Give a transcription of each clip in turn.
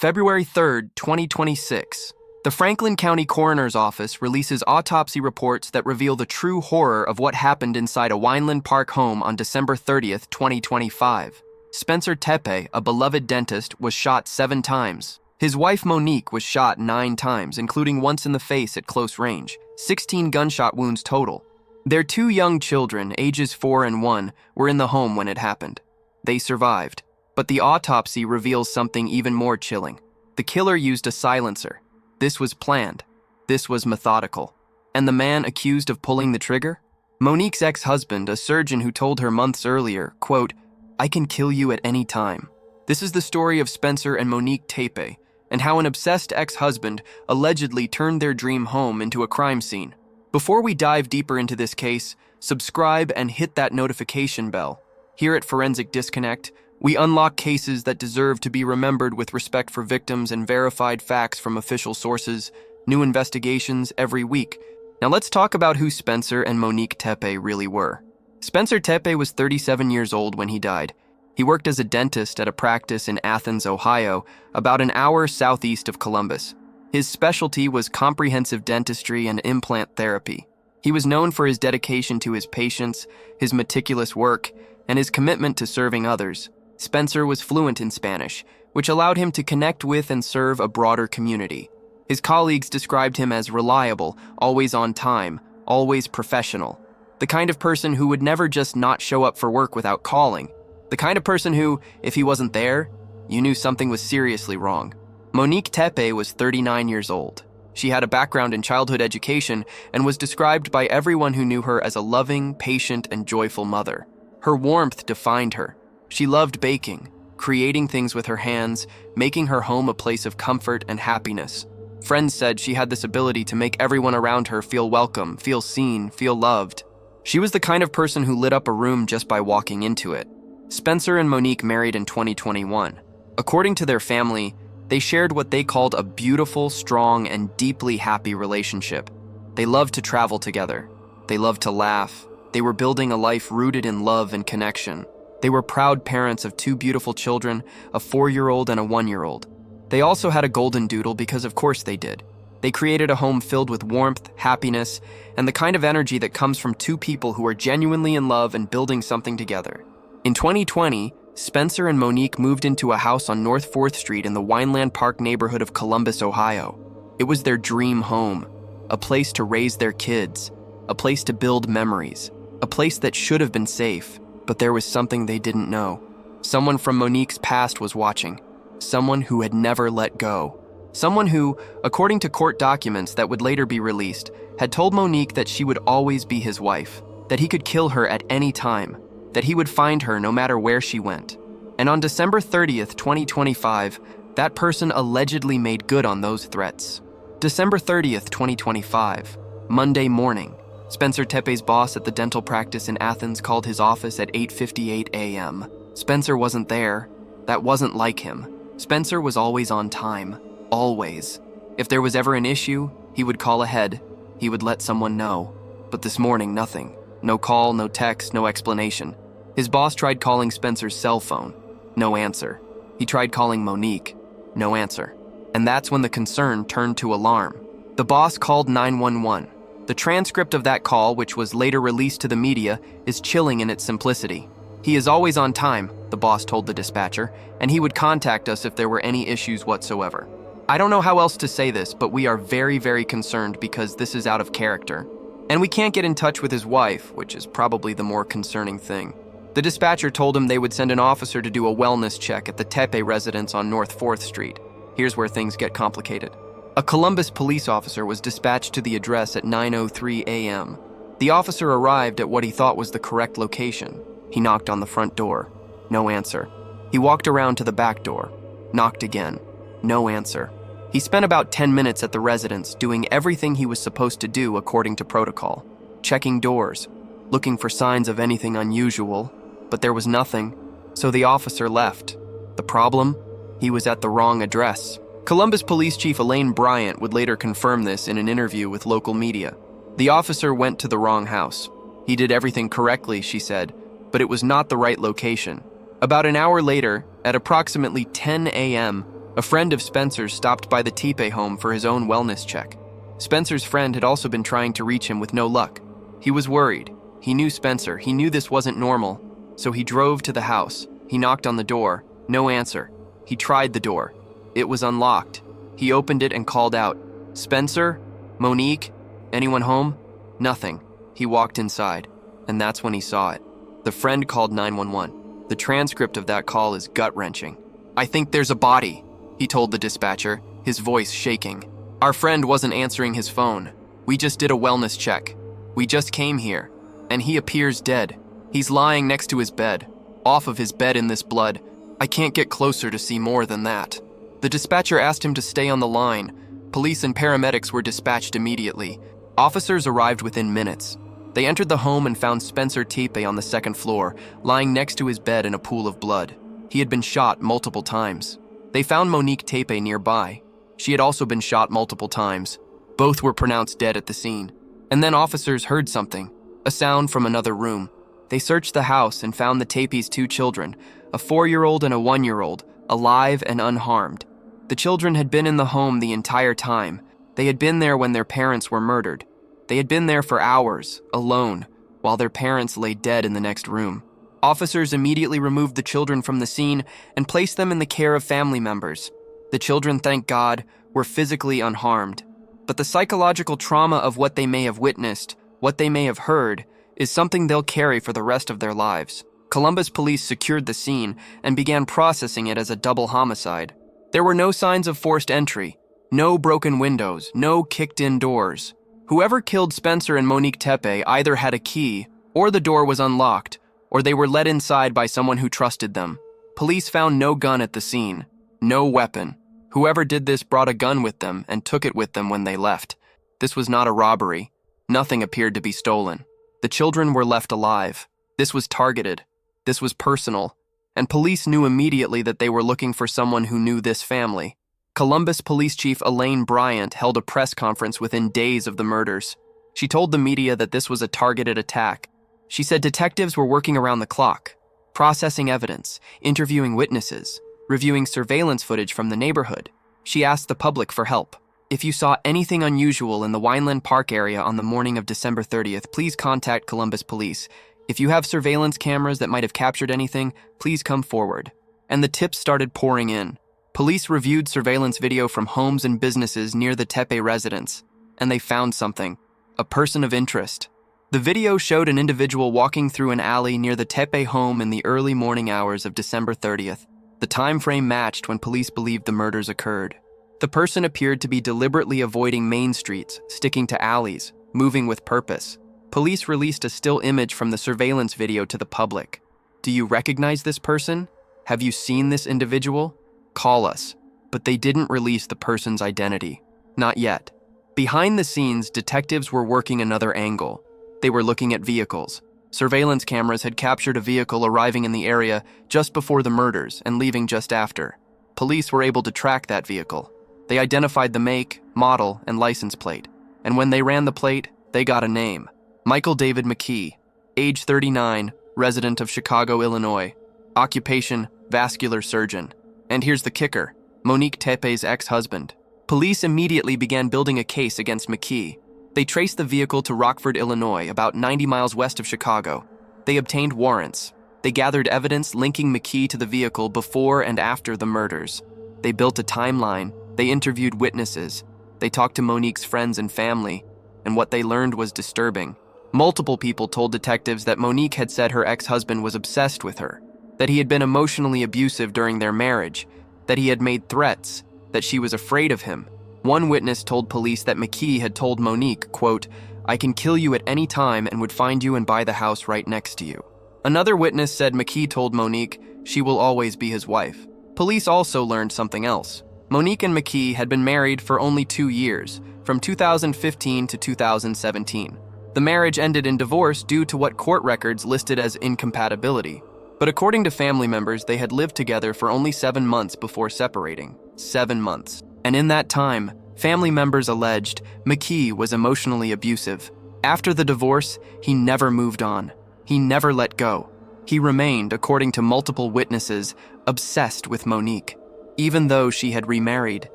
February 3rd, 2026. The Franklin County Coroner's Office releases autopsy reports that reveal the true horror of what happened inside a Wineland Park home on December 30th, 2025. Spencer Tepe, a beloved dentist, was shot 7 times. His wife Monique was shot 9 times, including once in the face at close range. 16 gunshot wounds total. Their 2 young children, ages 4 and 1, were in the home when it happened. They survived. But the autopsy reveals something even more chilling. The killer used a silencer. This was planned. This was methodical. And the man accused of pulling the trigger? Monique's ex-husband, a surgeon who told her months earlier, quote, "I can kill you at any time." This is the story of Spencer and Monique Tepe, and how an obsessed ex-husband allegedly turned their dream home into a crime scene. Before we dive deeper into this case, subscribe and hit that notification bell. Here at Forensic Disconnect, we unlock cases that deserve to be remembered with respect for victims and verified facts from official sources, new investigations every week. Now let's talk about who Spencer and Monique Tepe really were. Spencer Tepe was 37 years old when he died. He worked as a dentist at a practice in Athens, Ohio, about an hour southeast of Columbus. His specialty was comprehensive dentistry and implant therapy. He was known for his dedication to his patients, his meticulous work, and his commitment to serving others. Spencer was fluent in Spanish, which allowed him to connect with and serve a broader community. His colleagues described him as reliable, always on time, always professional. The kind of person who would never just not show up for work without calling. The kind of person who, if he wasn't there, you knew something was seriously wrong. Monique Tepe was 39 years old. She had a background in childhood education and was described by everyone who knew her as a loving, patient, and joyful mother. Her warmth defined her. She loved baking, creating things with her hands, making her home a place of comfort and happiness. Friends said she had this ability to make everyone around her feel welcome, feel seen, feel loved. She was the kind of person who lit up a room just by walking into it. Spencer and Monique married in 2021. According to their family, they shared what they called a beautiful, strong, and deeply happy relationship. They loved to travel together. They loved to laugh. They were building a life rooted in love and connection. They were proud parents of 2 beautiful children, a 4-year-old and a 1-year-old. They also had a golden doodle because of course they did. They created a home filled with warmth, happiness, and the kind of energy that comes from 2 people who are genuinely in love and building something together. In 2020, Spencer and Monique moved into a house on North 4th Street in the Wineland Park neighborhood of Columbus, Ohio. It was their dream home, a place to raise their kids, a place to build memories, a place that should have been safe. But there was something they didn't know. Someone from Monique's past was watching. Someone who had never let go. Someone who, according to court documents that would later be released, had told Monique that she would always be his wife, that he could kill her at any time, that he would find her no matter where she went. And on December 30th, 2025, that person allegedly made good on those threats. December 30th, 2025, Monday morning. Spencer Tepe's boss at the dental practice in Athens called his office at 8:58 a.m. Spencer wasn't there. That wasn't like him. Spencer was always on time. Always. If there was ever an issue, he would call ahead. He would let someone know. But this morning, nothing. No call, no text, no explanation. His boss tried calling Spencer's cell phone. No answer. He tried calling Monique. No answer. And that's when the concern turned to alarm. The boss called 911. The transcript of that call, which was later released to the media, is chilling in its simplicity. "He is always on time," the boss told the dispatcher, "and he would contact us if there were any issues whatsoever." I don't know how else to say this, but we are very, very concerned because this is out of character. And we can't get in touch with his wife, which is probably the more concerning thing. The dispatcher told him they would send an officer to do a wellness check at the Tepe residence on North 4th Street. Here's where things get complicated. A Columbus police officer was dispatched to the address at 9:03 a.m. The officer arrived at what he thought was the correct location. He knocked on the front door. No answer. He walked around to the back door. Knocked again. No answer. He spent about 10 minutes at the residence doing everything he was supposed to do according to protocol. Checking doors, looking for signs of anything unusual, but there was nothing, so the officer left. The problem? He was at the wrong address. Columbus Police Chief Elaine Bryant would later confirm this in an interview with local media. The officer went to the wrong house. He did everything correctly, she said, but it was not the right location. About an hour later, at approximately 10 a.m., A friend of Spencer's stopped by the Tepe home for his own wellness check. Spencer's friend had also been trying to reach him with no luck. He was worried. He knew Spencer. He knew this wasn't normal. So he drove to the house. He knocked on the door. No answer. He tried the door. It was unlocked. He opened it and called out, "Spencer? Monique? Anyone home?" Nothing. He walked inside, and that's when he saw it. The friend called 911. The transcript of that call is gut-wrenching. "I think there's a body," he told the dispatcher, his voice shaking. "Our friend wasn't answering his phone. We just did a wellness check. We just came here, and he appears dead. He's lying next to his bed, off of his bed in this blood. I can't get closer to see more than that." The dispatcher asked him to stay on the line. Police and paramedics were dispatched immediately. Officers arrived within minutes. They entered the home and found Spencer Tepe on the second floor, lying next to his bed in a pool of blood. He had been shot multiple times. They found Monique Tepe nearby. She had also been shot multiple times. Both were pronounced dead at the scene. And then officers heard something, a sound from another room. They searched the house and found the Tepes' two children, a 4-year-old and a 1-year-old, alive and unharmed. The children had been in the home the entire time. They had been there when their parents were murdered. They had been there for hours, alone, while their parents lay dead in the next room. Officers immediately removed the children from the scene and placed them in the care of family members. The children, thank God, were physically unharmed. But the psychological trauma of what they may have witnessed, what they may have heard, is something they'll carry for the rest of their lives. Columbus police secured the scene and began processing it as a double homicide. There were no signs of forced entry, no broken windows, no kicked-in doors. Whoever killed Spencer and Monique Tepe either had a key, or the door was unlocked, or they were let inside by someone who trusted them. Police found no gun at the scene, no weapon. Whoever did this brought a gun with them and took it with them when they left. This was not a robbery. Nothing appeared to be stolen. The children were left alive. This was targeted. This was personal. And police knew immediately that they were looking for someone who knew this family. Columbus Police Chief Elaine Bryant held a press conference within days of the murders. She told the media that this was a targeted attack. She said detectives were working around the clock, processing evidence, interviewing witnesses, reviewing surveillance footage from the neighborhood. She asked the public for help. If you saw anything unusual in the Wineland Park area on the morning of December 30th, please contact Columbus Police. If you have surveillance cameras that might have captured anything, please come forward. And the tips started pouring in. Police reviewed surveillance video from homes and businesses near the Tepe residence, and they found something, a person of interest. The video showed an individual walking through an alley near the Tepe home in the early morning hours of December 30th. The time frame matched when police believed the murders occurred. The person appeared to be deliberately avoiding main streets, sticking to alleys, moving with purpose. Police released a still image from the surveillance video to the public. Do you recognize this person? Have you seen this individual? Call us. But they didn't release the person's identity. Not yet. Behind the scenes, detectives were working another angle. They were looking at vehicles. Surveillance cameras had captured a vehicle arriving in the area just before the murders and leaving just after. Police were able to track that vehicle. They identified the make, model, and license plate. And when they ran the plate, they got a name. Michael David McKee, age 39, resident of Chicago, Illinois. Occupation, vascular surgeon. And here's the kicker, Monique Tepe's ex-husband. Police immediately began building a case against McKee. They traced the vehicle to Rockford, Illinois, about 90 miles west of Chicago. They obtained warrants. They gathered evidence linking McKee to the vehicle before and after the murders. They built a timeline. They interviewed witnesses. They talked to Monique's friends and family. And what they learned was disturbing. Multiple people told detectives that Monique had said her ex-husband was obsessed with her, that he had been emotionally abusive during their marriage, that he had made threats, that she was afraid of him. One witness told police that McKee had told Monique, quote, "I can kill you at any time and would find you and buy the house right next to you." Another witness said McKee told Monique she will always be his wife. Police also learned something else. Monique and McKee had been married for only 2 years, from 2015 to 2017. The marriage ended in divorce due to what court records listed as incompatibility. But according to family members, they had lived together for only 7 months before separating. 7 months. And in that time, family members alleged McKee was emotionally abusive. After the divorce, he never moved on. He never let go. He remained, according to multiple witnesses, obsessed with Monique. even though she had remarried,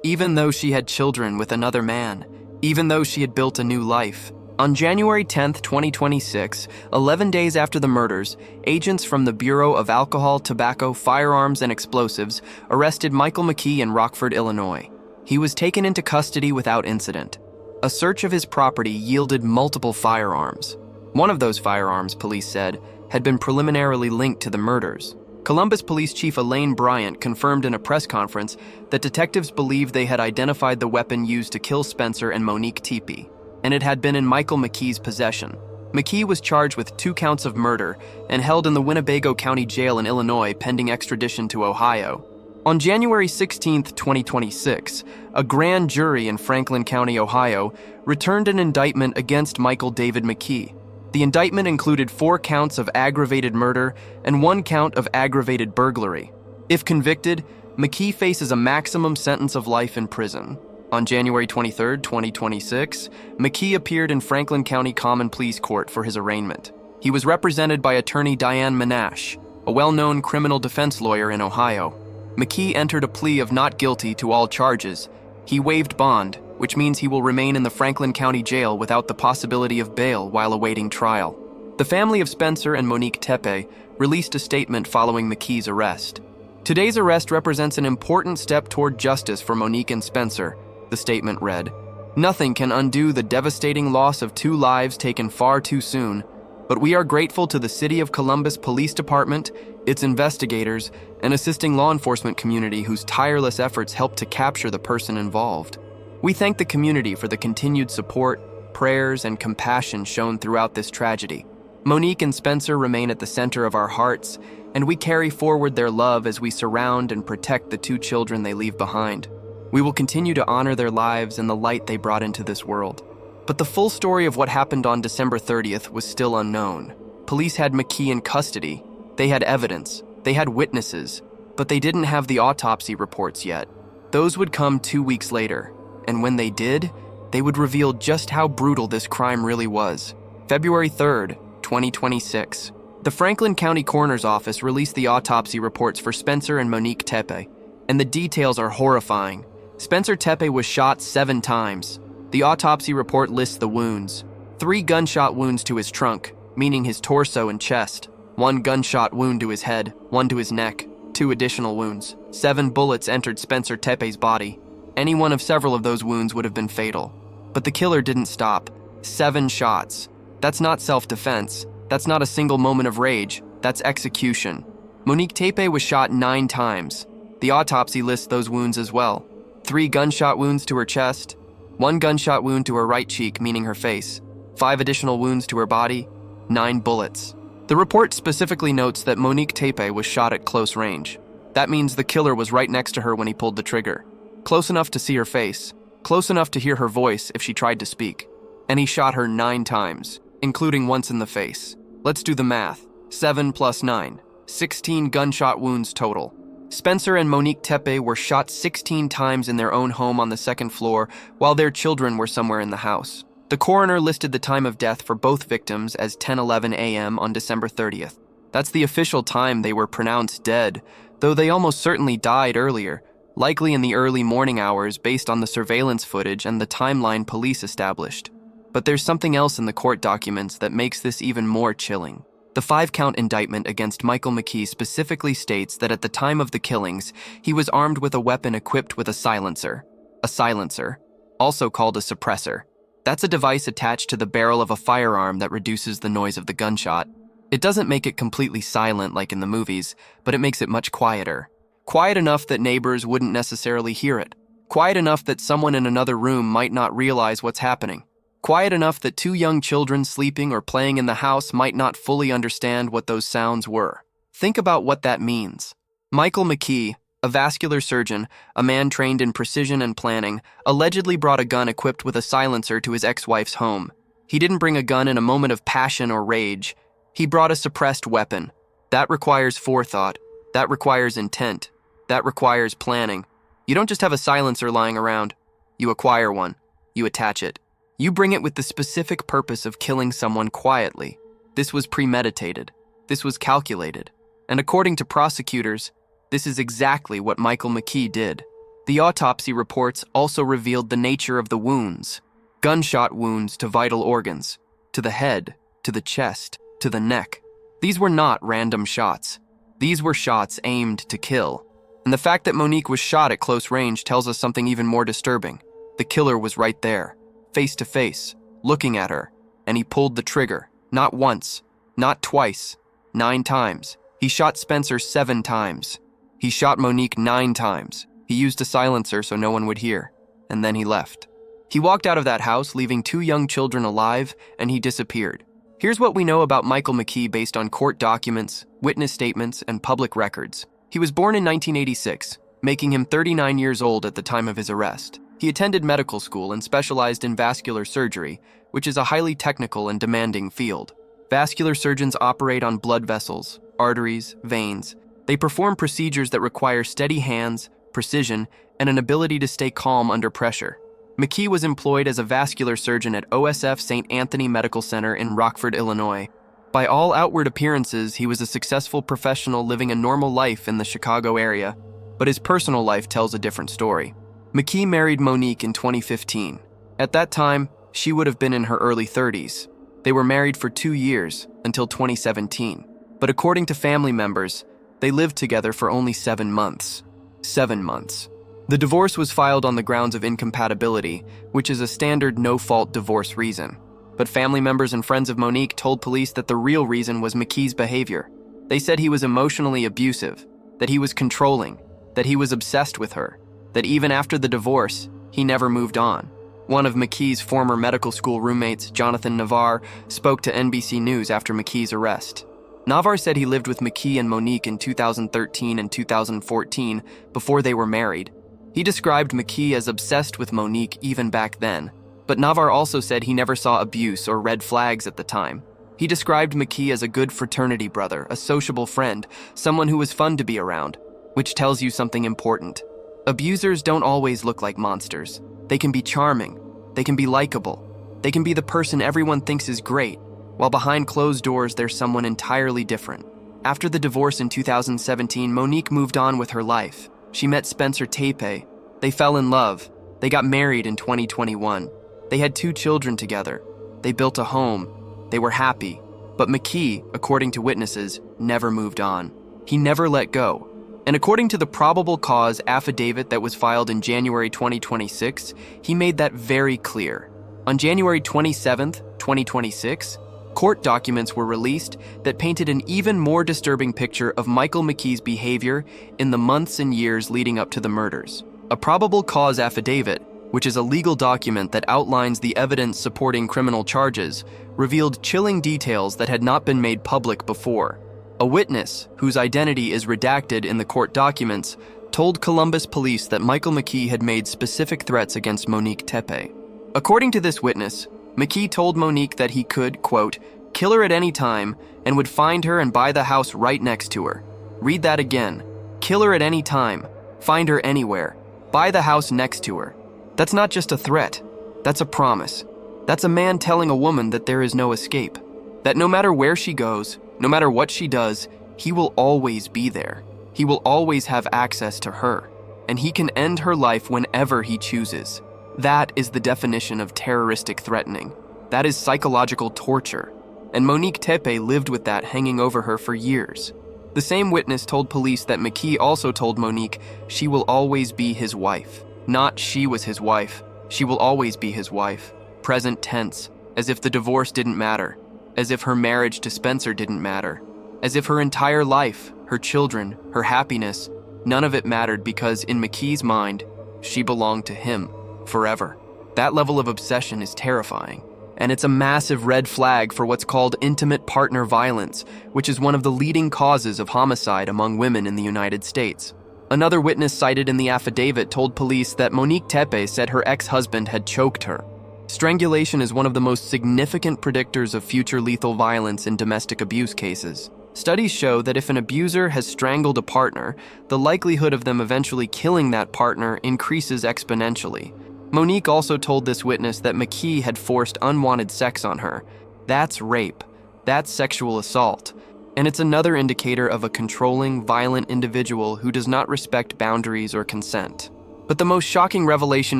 even though she had children with another man, even though she had built a new life. On January 10, 2026, 11 days after the murders, agents from the Bureau of Alcohol, Tobacco, Firearms, and Explosives arrested Michael McKee in Rockford, Illinois. He was taken into custody without incident. A search of his property yielded multiple firearms. One of those firearms, police said, had been preliminarily linked to the murders. Columbus Police Chief Elaine Bryant confirmed in a press conference that detectives believed they had identified the weapon used to kill Spencer and Monique Tepe, and it had been in Michael McKee's possession. McKee was charged with 2 counts of murder and held in the Winnebago County Jail in Illinois pending extradition to Ohio. On January 16, 2026, a grand jury in Franklin County, Ohio, returned an indictment against Michael David McKee. The indictment included 4 counts of aggravated murder and 1 count of aggravated burglary. If convicted, McKee faces a maximum sentence of life in prison. On January 23, 2026, McKee appeared in Franklin County Common Pleas Court for his arraignment. He was represented by attorney Diane Minash, a well-known criminal defense lawyer in Ohio. McKee entered a plea of not guilty to all charges. He waived bond, which means he will remain in the Franklin County Jail without the possibility of bail while awaiting trial. The family of Spencer and Monique Tepe released a statement following McKee's arrest. "Today's arrest represents an important step toward justice for Monique and Spencer," the statement read. "Nothing can undo the devastating loss of 2 lives taken far too soon, but we are grateful to the City of Columbus Police Department, its investigators, and assisting law enforcement community whose tireless efforts helped to capture the person involved. We thank the community for the continued support, prayers, and compassion shown throughout this tragedy. Monique and Spencer remain at the center of our hearts, and we carry forward their love as we surround and protect the 2 children they leave behind. We will continue to honor their lives and the light they brought into this world." But the full story of what happened on December 30th was still unknown. Police had McKee in custody. They had evidence. They had witnesses. But they didn't have the autopsy reports yet. Those would come 2 weeks later. And when they did, they would reveal just how brutal this crime really was. February 3rd, 2026. The Franklin County Coroner's Office released the autopsy reports for Spencer and Monique Tepe, and the details are horrifying. Spencer Tepe was shot 7 times. The autopsy report lists the wounds. 3 gunshot wounds to his trunk, meaning his torso and chest. 1 gunshot wound to his head, 1 to his neck, 2 additional wounds. 7 bullets entered Spencer Tepe's body. Any one of several of those wounds would have been fatal. But the killer didn't stop. 7 shots. That's not self-defense. That's not a single moment of rage. That's execution. Monique Tepe was shot 9 times. The autopsy lists those wounds as well. 3 gunshot wounds to her chest, 1 gunshot wound to her right cheek, meaning her face, 5 additional wounds to her body, 9 bullets. The report specifically notes that Monique Tepe was shot at close range. That means the killer was right next to her when he pulled the trigger. Close enough to see her face, close enough to hear her voice if she tried to speak. And he shot her 9 times, including once in the face. Let's do the math. 7 plus 9. 16 gunshot wounds total. Spencer and Monique Tepe were shot 16 times in their own home on the 2nd floor, while their children were somewhere in the house. The coroner listed the time of death for both victims as 10:11 a.m. on December 30th. That's the official time they were pronounced dead, though they almost certainly died earlier, likely in the early morning hours based on the surveillance footage and the timeline police established. But there's something else in the court documents that makes this even more chilling. The 5-count indictment against Michael McKee specifically states that at the time of the killings, he was armed with a weapon equipped with a silencer. A silencer, also called a suppressor. That's a device attached to the barrel of a firearm that reduces the noise of the gunshot. It doesn't make it completely silent like in the movies, but it makes it much quieter. Quiet enough that neighbors wouldn't necessarily hear it. Quiet enough that someone in another room might not realize what's happening. Quiet enough that 2 young children sleeping or playing in the house might not fully understand what those sounds were. Think about what that means. Michael McKee, a vascular surgeon, a man trained in precision and planning, allegedly brought a gun equipped with a silencer to his ex-wife's home. He didn't bring a gun in a moment of passion or rage. He brought a suppressed weapon. That requires forethought. That requires intent. That requires planning. You don't just have a silencer lying around. You acquire one. You attach it. You bring it with the specific purpose of killing someone quietly. This was premeditated. This was calculated. And according to prosecutors, This is exactly what Michael McKee did. The autopsy reports also revealed the nature of the wounds. Gunshot wounds to vital organs, to the head, to the chest, to the neck. These were not random shots. These were shots aimed to kill. And the fact that Monique was shot at close range tells us something even more disturbing. The killer was right there, face to face, looking at her, and he pulled the trigger, not once, not twice, 9 times. He shot Spencer 7 times. He shot Monique 9 times. He used a silencer so no one would hear, and then he left. He walked out of that house, leaving 2 young children alive, and he disappeared. Here's what we know about Michael McKee based on court documents, witness statements, and public records. He was born in 1986, making him 39 years old at the time of his arrest. He attended medical school and specialized in vascular surgery, which is a highly technical and demanding field. Vascular surgeons operate on blood vessels, arteries, veins. They perform procedures that require steady hands, precision, and an ability to stay calm under pressure. McKee was employed as a vascular surgeon at OSF St. Anthony Medical Center in Rockford, Illinois. By all outward appearances, he was a successful professional living a normal life in the Chicago area, but his personal life tells a different story. McKee married Monique in 2015. At that time, she would have been in her early 30s. They were married for 2 years, until 2017. But according to family members, they lived together for only 7 months. 7 months. The divorce was filed on the grounds of incompatibility, which is a standard no-fault divorce reason. But family members and friends of Monique told police that the real reason was McKee's behavior. They said he was emotionally abusive, that he was controlling, that he was obsessed with her, that even after the divorce, he never moved on. One of McKee's former medical school roommates, Jonathan Navarre, spoke to NBC News after McKee's arrest. Navarre said he lived with McKee and Monique in 2013 and 2014 before they were married. He described McKee as obsessed with Monique even back then, but Navarre also said he never saw abuse or red flags at the time. He described McKee as a good fraternity brother, a sociable friend, someone who was fun to be around, which tells you something important. Abusers don't always look like monsters. They can be charming, they can be likable, they can be the person everyone thinks is great, while behind closed doors there's someone entirely different. After the divorce in 2017, Monique moved on with her life. She met Spencer Tepe. They fell in love. They got married in 2021. They had 2 children together. They built a home. They were happy. But McKee, according to witnesses, never moved on. He never let go. And according to the probable cause affidavit that was filed in January 2026, he made that very clear. On January 27th, 2026, court documents were released that painted an even more disturbing picture of Michael McKee's behavior in the months and years leading up to the murders. A probable cause affidavit, which is a legal document that outlines the evidence supporting criminal charges, revealed chilling details that had not been made public before. A witness, whose identity is redacted in the court documents, told Columbus police that Michael McKee had made specific threats against Monique Tepe. According to this witness, McKee told Monique that he could, quote, kill her at any time and would find her and buy the house right next to her. Read that again. Kill her at any time, find her anywhere, buy the house next to her. That's not just a threat. That's a promise. That's a man telling a woman that there is no escape. That no matter where she goes, no matter what she does, he will always be there. He will always have access to her, and he can end her life whenever he chooses. That is the definition of terroristic threatening. That is psychological torture. And Monique Tepe lived with that hanging over her for years. The same witness told police that McKee also told Monique she will always be his wife. Not she was his wife. She will always be his wife. Present tense, as if the divorce didn't matter. As if her marriage to Spencer didn't matter. As if her entire life, her children, her happiness, none of it mattered because in McKee's mind, she belonged to him forever. That level of obsession is terrifying. And it's a massive red flag for what's called intimate partner violence, which is one of the leading causes of homicide among women in the United States. Another witness cited in the affidavit told police that Monique Tepe said her ex-husband had choked her. Strangulation is one of the most significant predictors of future lethal violence in domestic abuse cases. Studies show that if an abuser has strangled a partner, the likelihood of them eventually killing that partner increases exponentially. Monique also told this witness that McKee had forced unwanted sex on her. That's rape. That's sexual assault. And it's another indicator of a controlling, violent individual who does not respect boundaries or consent. But the most shocking revelation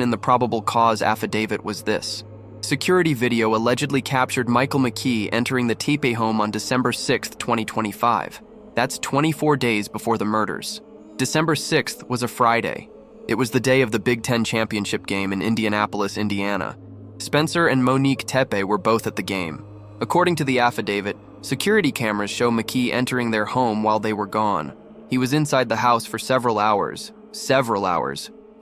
in the probable cause affidavit was this. Security video allegedly captured Michael McKee entering the Tepe home on December 6, 2025. That's 24 days before the murders. December 6th was a Friday. It was the day of the Big Ten championship game in Indianapolis, Indiana. Spencer and Monique Tepe were both at the game. According to the affidavit, security cameras show McKee entering their home while they were gone. He was inside the house for several hours,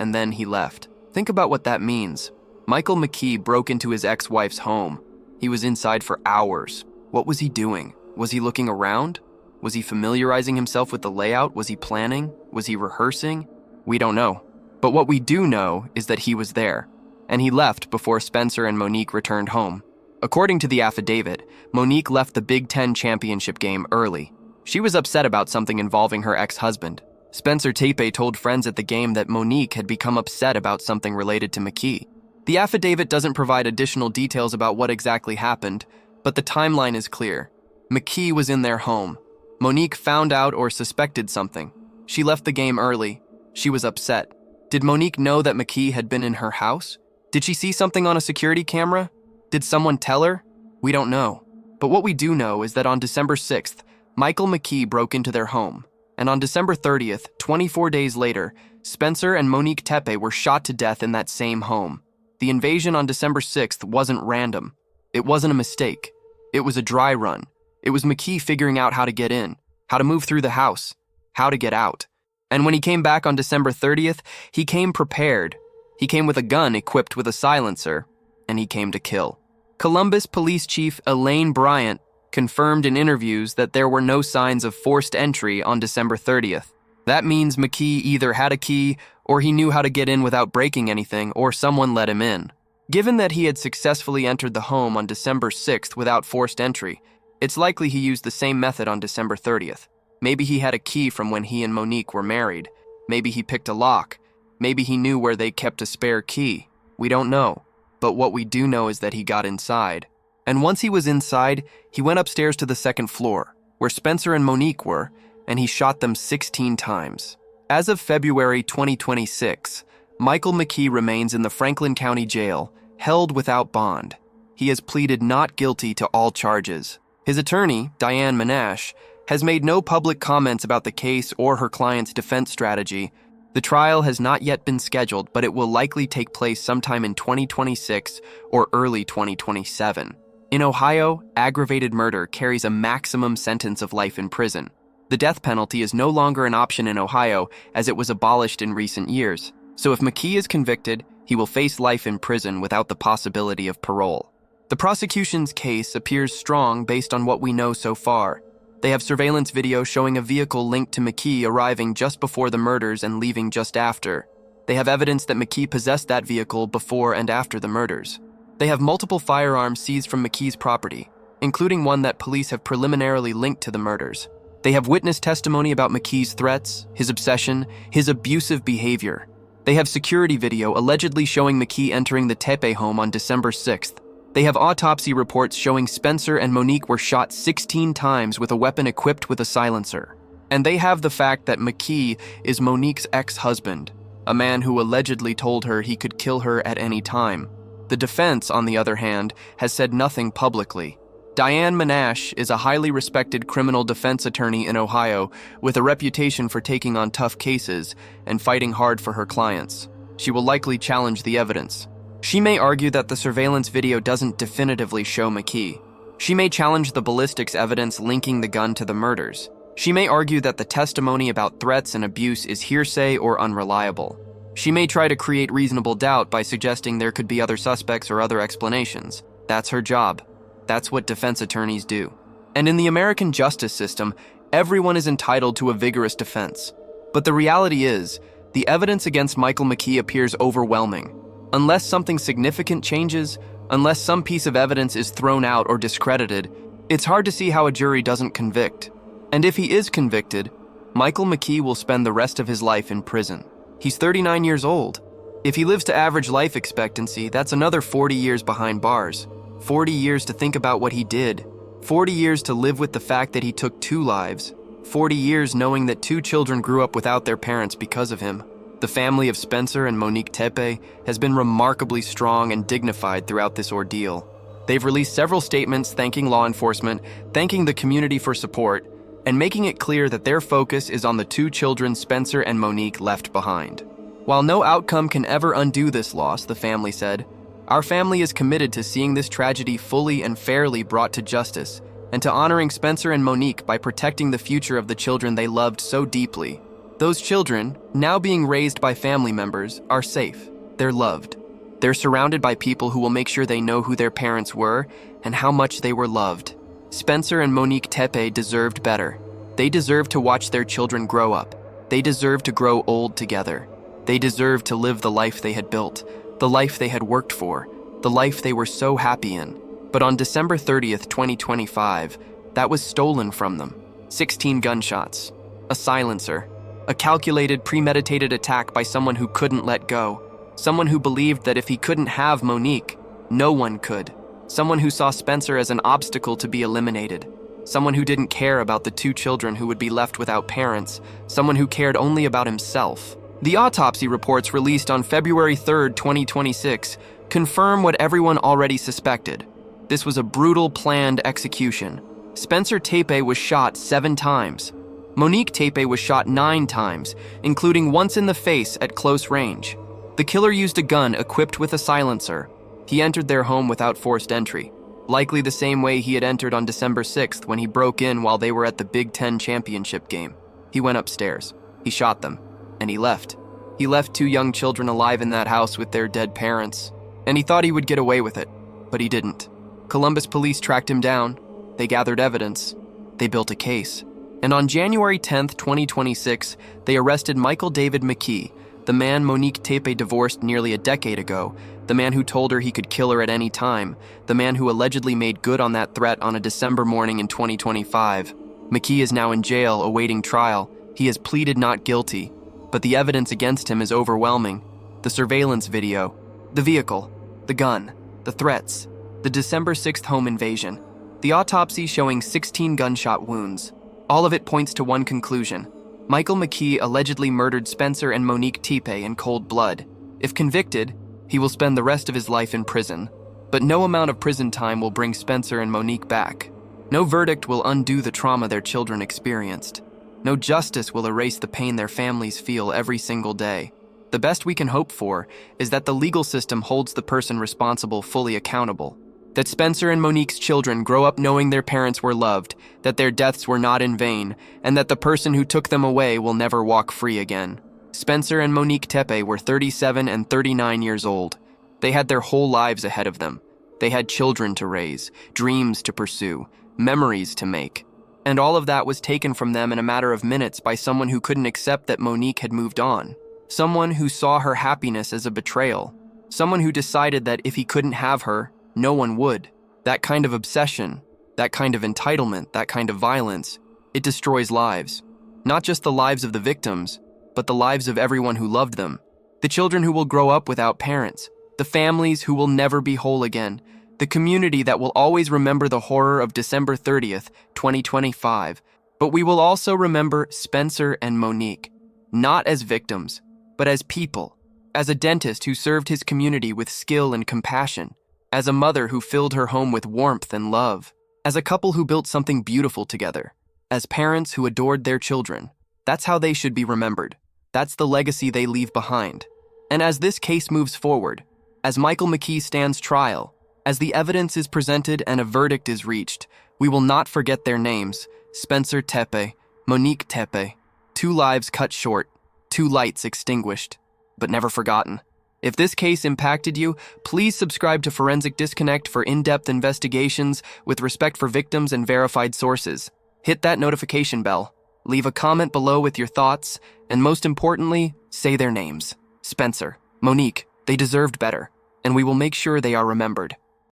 and then he left. Think about what that means. Michael McKee broke into his ex-wife's home. He was inside for hours. What was he doing? Was he looking around? Was he familiarizing himself with the layout? Was he planning? Was he rehearsing? We don't know. But what we do know is that he was there, and he left before Spencer and Monique returned home. According to the affidavit, Monique left the Big Ten championship game early. She was upset about something involving her ex-husband. Spencer Tepe told friends at the game that Monique had become upset about something related to McKee. The affidavit doesn't provide additional details about what exactly happened, but the timeline is clear. McKee was in their home. Monique found out or suspected something. She left the game early. She was upset. Did Monique know that McKee had been in her house? Did she see something on a security camera? Did someone tell her? We don't know. But what we do know is that on December 6th, Michael McKee broke into their home. And on December 30th, 24 days later, Spencer and Monique Tepe were shot to death in that same home. The invasion on December 6th wasn't random. It wasn't a mistake. It was a dry run. It was McKee figuring out how to get in, how to move through the house, how to get out. And when he came back on December 30th, he came prepared. He came with a gun equipped with a silencer, and he came to kill. Columbus Police Chief Elaine Bryant confirmed in interviews that there were no signs of forced entry on December 30th. That means McKee either had a key, or he knew how to get in without breaking anything, or someone let him in. Given that he had successfully entered the home on December 6th without forced entry, it's likely he used the same method on December 30th. Maybe he had a key from when he and Monique were married. Maybe he picked a lock. Maybe he knew where they kept a spare key. We don't know. But what we do know is that he got inside. And once he was inside, he went upstairs to the second floor, where Spencer and Monique were, and he shot them 16 times. As of February 2026, Michael McKee remains in the Franklin County Jail, held without bond. He has pleaded not guilty to all charges. His attorney, Diane Monash, has made no public comments about the case or her client's defense strategy. The trial has not yet been scheduled, but it will likely take place sometime in 2026 or early 2027. In Ohio, aggravated murder carries a maximum sentence of life in prison. The death penalty is no longer an option in Ohio, as it was abolished in recent years. So if McKee is convicted, he will face life in prison without the possibility of parole. The prosecution's case appears strong based on what we know so far. They have surveillance video showing a vehicle linked to McKee arriving just before the murders and leaving just after. They have evidence that McKee possessed that vehicle before and after the murders. They have multiple firearms seized from McKee's property, including one that police have preliminarily linked to the murders. They have witness testimony about McKee's threats, his obsession, his abusive behavior. They have security video allegedly showing McKee entering the Tepe home on December 6th. They have autopsy reports showing Spencer and Monique were shot 16 times with a weapon equipped with a silencer. And they have the fact that McKee is Monique's ex-husband, a man who allegedly told her he could kill her at any time. The defense, on the other hand, has said nothing publicly. Diane Monash is a highly respected criminal defense attorney in Ohio with a reputation for taking on tough cases and fighting hard for her clients. She will likely challenge the evidence. She may argue that the surveillance video doesn't definitively show McKee. She may challenge the ballistics evidence linking the gun to the murders. She may argue that the testimony about threats and abuse is hearsay or unreliable. She may try to create reasonable doubt by suggesting there could be other suspects or other explanations. That's her job. That's what defense attorneys do. And in the American justice system, everyone is entitled to a vigorous defense. But the reality is, the evidence against Michael McKee appears overwhelming. Unless something significant changes, unless some piece of evidence is thrown out or discredited, it's hard to see how a jury doesn't convict. And if he is convicted, Michael McKee will spend the rest of his life in prison. He's 39 years old. If he lives to average life expectancy, that's another 40 years behind bars. 40 years to think about what he did, 40 years to live with the fact that he took 2 lives. 40 years knowing that 2 children grew up without their parents because of him. The family of Spencer and Monique Tepe has been remarkably strong and dignified throughout this ordeal. They've released several statements thanking law enforcement, thanking the community for support, and making it clear that their focus is on the 2 children Spencer and Monique left behind. While no outcome can ever undo this loss, the family said, our family is committed to seeing this tragedy fully and fairly brought to justice, and to honoring Spencer and Monique by protecting the future of the children they loved so deeply. Those children, now being raised by family members, are safe. They're loved. They're surrounded by people who will make sure they know who their parents were and how much they were loved. Spencer and Monique Tepe deserved better. They deserved to watch their children grow up. They deserved to grow old together. They deserved to live the life they had built, the life they had worked for, the life they were so happy in. But on December 30th, 2025, that was stolen from them. 16 gunshots, a silencer, a calculated, premeditated attack by someone who couldn't let go, someone who believed that if he couldn't have Monique, no one could, someone who saw Spencer as an obstacle to be eliminated, someone who didn't care about the 2 children who would be left without parents, someone who cared only about himself. The autopsy reports released on February 3rd, 2026, confirm what everyone already suspected. This was a brutal, planned execution. Spencer Tepe was shot 7 times. Monique Tepe was shot 9 times, including once in the face at close range. The killer used a gun equipped with a silencer. He entered their home without forced entry, likely the same way he had entered on December 6th when he broke in while they were at the Big Ten championship game. He went upstairs. He shot them. And he left. He left 2 young children alive in that house with their dead parents. And he thought he would get away with it, but he didn't. Columbus police tracked him down. They gathered evidence. They built a case. And on January 10th, 2026, they arrested Michael David McKee, the man Monique Tepe divorced nearly a decade ago, the man who told her he could kill her at any time, the man who allegedly made good on that threat on a December morning in 2025. McKee is now in jail awaiting trial. He has pleaded not guilty, but the evidence against him is overwhelming. The surveillance video, the vehicle, the gun, the threats, the December 6th home invasion, the autopsy showing 16 gunshot wounds. All of it points to one conclusion. Michael McKee allegedly murdered Spencer and Monique Tepe in cold blood. If convicted, he will spend the rest of his life in prison. But no amount of prison time will bring Spencer and Monique back. No verdict will undo the trauma their children experienced. No justice will erase the pain their families feel every single day. The best we can hope for is that the legal system holds the person responsible fully accountable. That Spencer and Monique's children grow up knowing their parents were loved, that their deaths were not in vain, and that the person who took them away will never walk free again. Spencer and Monique Tepe were 37 and 39 years old. They had their whole lives ahead of them. They had children to raise, dreams to pursue, memories to make. And all of that was taken from them in a matter of minutes by someone who couldn't accept that Monique had moved on. Someone who saw her happiness as a betrayal. Someone who decided that if he couldn't have her, no one would. That kind of obsession, that kind of entitlement, that kind of violence, it destroys lives. Not just the lives of the victims, but the lives of everyone who loved them. The children who will grow up without parents. The families who will never be whole again. The community that will always remember the horror of December 30th, 2025. But we will also remember Spencer and Monique, not as victims, but as people. As a dentist who served his community with skill and compassion. As a mother who filled her home with warmth and love. As a couple who built something beautiful together. As parents who adored their children. That's how they should be remembered. That's the legacy they leave behind. And as this case moves forward, as Michael McKee stands trial, as the evidence is presented and a verdict is reached, we will not forget their names: Spencer Tepe, Monique Tepe. 2 lives cut short, 2 lights extinguished, but never forgotten. If this case impacted you, please subscribe to Forensic Disconnect for in-depth investigations with respect for victims and verified sources. Hit that notification bell, leave a comment below with your thoughts, and most importantly, say their names. Spencer, Monique, they deserved better, and we will make sure they are remembered.